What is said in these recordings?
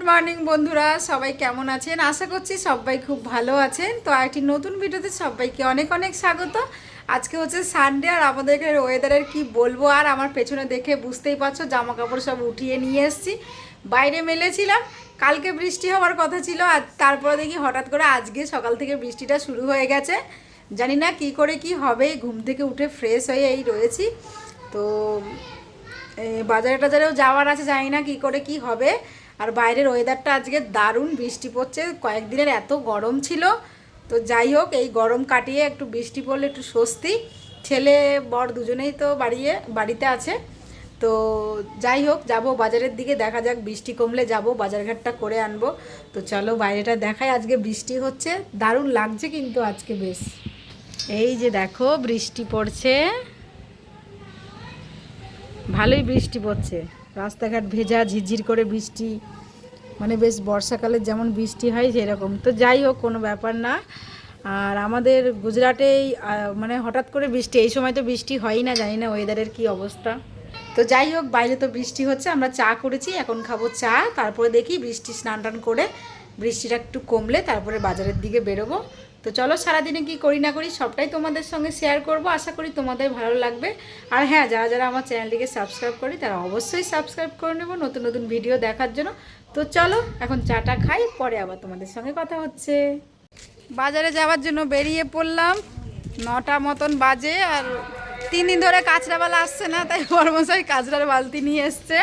Morning বন্ধুরা, সবাই কেমন আছেন? আশা করছি সবাই খুব ভালো আছেন। তো আরেকটি নতুন ভিডিওতে সবাইকে অনেক অনেক স্বাগত। আজকে হচ্ছে সানডে, আর আমাদের এখানে ওয়েদারের কি বলবো, আর আমার পেছনে দেখে বুঝতেই পারছো জামা কাপড় সব উঠিয়ে নিয়ে এসেছি, বাইরে মেলেছিলাম। কালকে বৃষ্টি হওয়ার কথা ছিল, আর তারপরে দেখি হঠাৎ করে আজকে সকাল থেকে বৃষ্টিটা শুরু হয়ে গেছে। জানি না কি করে কি হবে, ঘুম থেকে উঠে ফ্রেশ হয়ে এই রয়েছি। তো বাজারে টাজারেও যাওয়ার আছে, জানি না কি করে কি হবে। আর বাইরের ওয়েদারটা আজকে দারুণ, বৃষ্টি পড়ছে। কয়েকদিনের এত গরম ছিল, তো যাই হোক এই গরম কাটিয়ে একটু বৃষ্টি পড়লে একটু স্বস্তি। ছেলে বর দুজনেই তো বাড়িতে আছে। তো যাই হোক যাব বাজারের দিকে, দেখা যাক বৃষ্টি কমলে যাব, বাজারঘাটটা করে আনবো। তো চলো বাইরেটা দেখাই। আজকে বৃষ্টি হচ্ছে, দারুণ লাগছে কিন্তু আজকে বেশ। এই যে দেখো বৃষ্টি পড়ছে, ভালোই বৃষ্টি পড়ছে, রাস্তাঘাট ভেজা, ঝিরঝির করে বৃষ্টি, মানে বেশ বর্ষাকালে যেমন বৃষ্টি হয় সেরকম। তো যাই হোক কোনো ব্যাপার না। আর আমাদের গুজরাটেই মানে হঠাৎ করে বৃষ্টি, এই সময় তো বৃষ্টি হয়ই না, জানি না ওয়েদারের কি অবস্থা। তো যাই হোক বাইরে তো বৃষ্টি হচ্ছে, আমরা চা করেছি, এখন খাবো চা, তারপরে দেখি বৃষ্টি স্নান টান করে বৃষ্টিটা একটু কমলে তারপরে বাজারের দিকে বেরোবো। তো চলো সারাদিনে কি করি না করি সবটাই তোমাদের সঙ্গে শেয়ার করব, আশা করি তোমাদের ভালো লাগবে। আর হ্যাঁ, যারা যারা আমার চ্যানেলটিকে সাবস্ক্রাইব করি তারা অবশ্যই সাবস্ক্রাইব করে নেবো নতুন নতুন ভিডিও দেখার জন্য। তো চলো এখন চাটা খাই, পরে আবার তোমাদের সঙ্গে কথা হচ্ছে। বাজারে যাওয়ার জন্য বেরিয়ে পড়লাম, 9টা মতন বাজে। আর 3 দিন ধরে কাঁচরাওয়ালা আসছে না, তাই বর্মশাই কাঁচরার বালতি নিয়ে এসছে।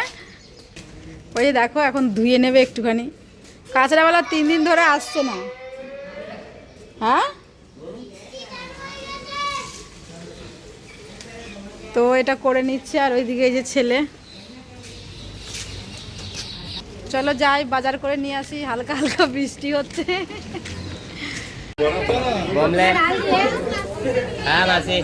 ওই যে দেখো এখন ধুয়ে নেবে একটুখানি। কাঁচরাওয়ালা 3 দিন ধরে আসছে না। হ্যাঁ, তো এটা করে নিচ্ছে। আর ওইদিকে এই যে ছেলে। চলো যাই বাজার করে নিয়ে আসি, হালকা হালকা বৃষ্টি হচ্ছে। হ্যাঁ মাসি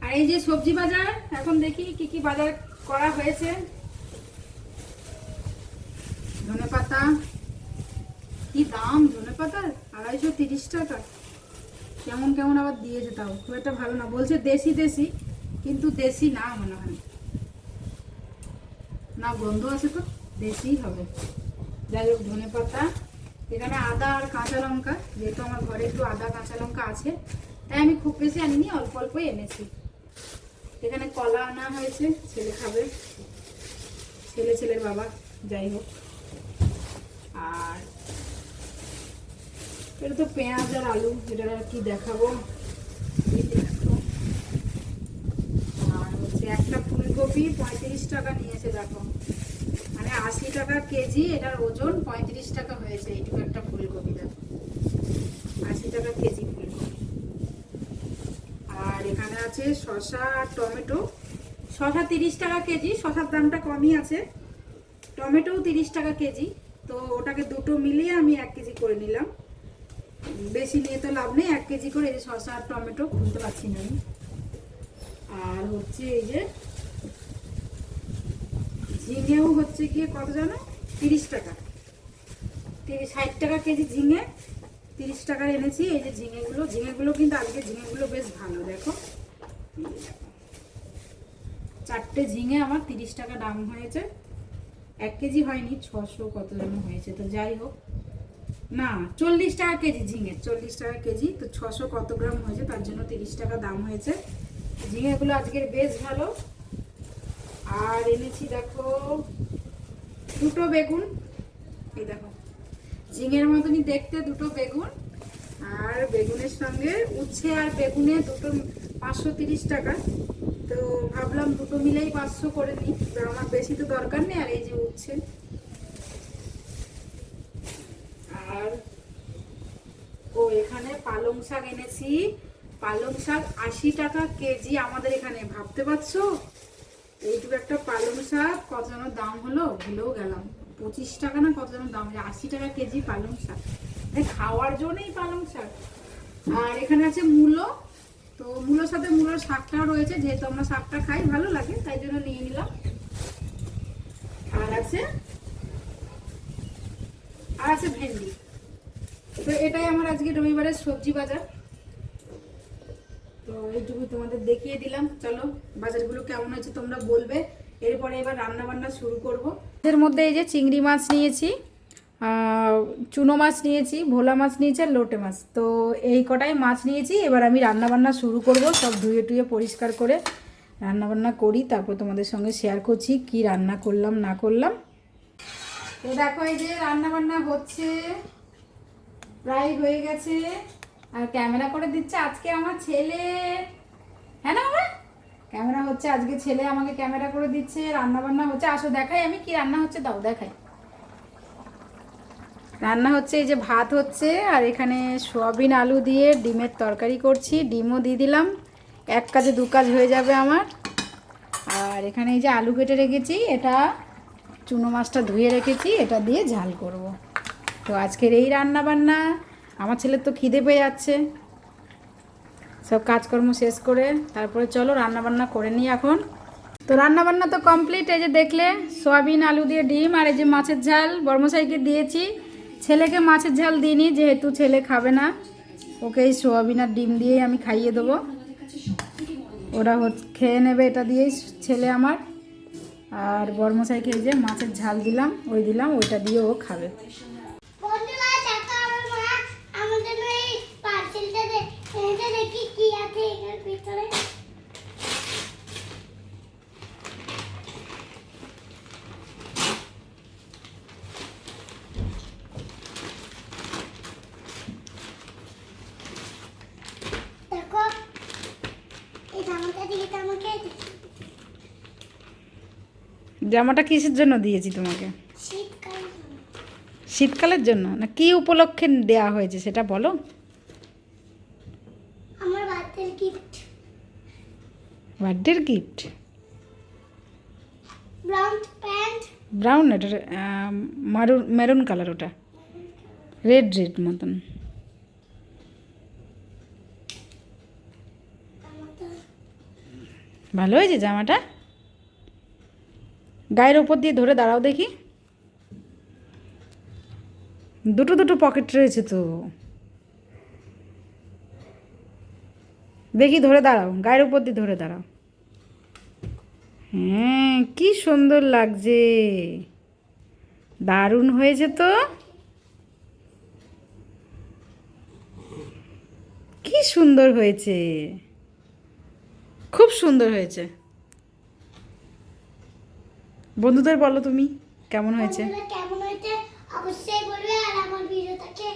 আর এই যে সবজি বাজার, এখন দেখি কি কি বাজার করা হয়েছে। ধনেপাতা, কি দাম ধনেপাতার, 230 টাকা। কেমন কেমন আবার দিয়েছে, তাও খুব একটা ভালো না। বলছে দেশি দেশি, কিন্তু দেশি না মনে হয়, না গন্ধ আছে তো, দেশি হবে। যাই হোক ধনেপাতা, এখানে আদা আর কাঁচা লঙ্কা, যেহেতু আমার ঘরে একটু আদা কাঁচা লঙ্কা আছে তাই আমি খুব বেশি আনিনি, অল্প অল্পই এনেছি। এখানে কলা আনা হয়েছে, ছেলে খাবে, ছেলের বাবা, যাই হোক। আর এটা তো পেঁয়াজ আর আলু, এটা আর কি দেখাবো। আর হচ্ছে একটা ফুলকপি 35 টাকা নিয়েছে, দেখো মানে 80 টাকা কেজি, এটার ওজন 35 টাকা হয়েছে। এইটুকু একটা ফুলকপি দেখো, 80 টাকা কেজি ফুলকপি। আর এখানে আছে শসা আর টমেটো, শসা 30 টাকা কেজি, শসার দামটা কমই আছে। টমেটোও 30 টাকা কেজি, তো ওটাকে দুটো মিলিয়ে আমি 1 কেজি করে নিলাম। বেশি নিয়ে তো লাভ নেই, 1 কেজি করে। এই যে শসা আর টমেটো, খুলতে পারছি না আমি। আর হচ্ছে এই যে ঝিঙেও হচ্ছে গিয়ে কত জানো, 30 টাকা, 60 টাকা কেজি ঝিঙে, 30 টাকার এনেছি। এই যে ঝিঙেগুলো কিন্তু আজকে ঝিঙেগুলো বেশ ভালো, দেখো 4টে ঝিঙে আমার 30 টাকা দাম হয়েছে। 1 কেজি হয়নি, 600 কত যেন হয়েছে। তো যাই হোক, না 40 টাকা কেজি ঝিঙে, 40 টাকা কেজি, তো 600 কত গ্রাম হয়েছে, তার জন্য 30 টাকা দাম হয়েছে। ঝিঙেগুলো আজকের বেশ ভালো। আর এনেছি দেখো 2টো বেগুন, এই দেখো ঝিঙের মতনই দেখতে 2টো বেগুন। আর বেগুনের সঙ্গে উচ্ছে আর বেগুনে দুটো 530 টাকা। তো ভাবলাম দুটো মিলেই 500 করে নিই, আমার বেশি তো দরকার নেই। আর এই যে উচ্ছে, আর ও এখানে পালং শাক এনেছি, পালং শাক 80 টাকা কেজি আমাদের এখানে, ভাবতে পারছো এইটুকু একটা পালং শাক কত যেন দাম হলো, ভুলেও গেলাম। 25 টাকা না কত যেন দাম, 80 টাকা কেজি পালং শাক, খাওয়ার জন্যই পালং শাক। আর এখানে আছে মূলো, তো মূলোর সাথে মূলোর শাকটাও রয়েছে, যেহেতু আমরা শাকটা খাই ভালো লাগে তাই জন্য নিয়ে নিলাম। আর আছে ভেন্ডি। তো এটাই আমার আজকে রবিবারের সবজি বাজার। তো এইটুকু তোমাদের দেখিয়ে দিলাম। চলো বাজারগুলো কেমন হয়েছে তোমরা বলবে। এরপরে এবার রান্না বান্না শুরু করব। এর মধ্যে এই যে চিংড়ি মাছ নিয়েছি, চুনো মাছ নিয়েছি, ভোলা মাছ নিয়েছি আর লোটে মাছ। তো এই কটাই মাছ নিয়েছি। এবার আমি রান্না বান্না শুরু করব, সব ধুয়ে টুয়ে পরিষ্কার করে রান্না বান্না করি, তারপর তোমাদের সঙ্গে শেয়ার করছি কি রান্না করলাম না করলাম। তো দেখো এই যে রান্না বান্না হচ্ছে, প্রায় হয়ে গেছে। আর ক্যামেরা করে দিচ্ছে আজকে আমার ছেলে, হ্যাঁ না আমার ক্যামেরা হচ্ছে আজকে, ছেলে আমাকে ক্যামেরা করে দিচ্ছে। রান্না বান্না হচ্ছে, আসো দেখাই আমি কি রান্না হচ্ছে, দাও দেখাই। রান্না হচ্ছে এই যে ভাত হচ্ছে, আর এখানে সোয়াবিন আলু দিয়ে ডিমের তরকারি করছি, ডিমও দিয়ে দিলাম, এক কাজে দু কাজ হয়ে যাবে আমার। আর এখানে এই যে আলু কেটে রেখেছি, এটা চুনো মাছটা ধুয়ে রেখেছি, এটা দিয়ে ঝাল করব। তো আজকের এই রান্না বান্না। আমার ছেলের তো খিদে পেয়ে যাচ্ছে, সব কাজকর্ম শেষ করে তারপরে চলো রান্না বান্না করে নিই এখন। তো রান্না বান্না তো কমপ্লিট। এই যে দেখলে সয়াবিন আলু দিয়ে ডিম, আর এই যে মাছের ঝাল বর্মশাইকে দিয়েছি, ছেলেকে মাছের ঝাল দিইনি যেহেতু ছেলে খাবে না, ওকে এই সোয়াবিন আর ডিম দিয়েই আমি খাইয়ে দেবো, ওরা খেয়ে নেবে এটা দিয়েই ছেলে আমার। আর বর্মশাইকে এই যে মাছের ঝাল দিলাম, ওইটা দিয়ে ও খাবে। জামাটা কিসের জন্য দিয়েছি তোমাকে? শীতকালের জন্য না কি উপলক্ষে দেয়া হয়েছে সেটা বলো। আমার বার্থডে গিফট। বার্থডের গিফট? Brown pant. ব্রাউন, এটা মেরুন কালার, ওটা রেড মতন। ভালো হয়েছে জামাটা। গায়ের ওপর দিয়ে ধরে দাঁড়াও দেখি, দুটো দুটো পকেট রয়েছে তো, দেখি ধরে দাঁড়াও, গায়ের উপর দিয়ে ধরে দাঁড়াও। হ্যাঁ কি সুন্দর লাগছে, দারুণ হয়েছে তো, কি সুন্দর হয়েছে, খুব সুন্দর হয়েছে। বন্ধুদের বলো তুমি কেমন হয়েছে। কেমন হয়েছে অবশ্যই বলবে, আর আমার ভিডিওটাকে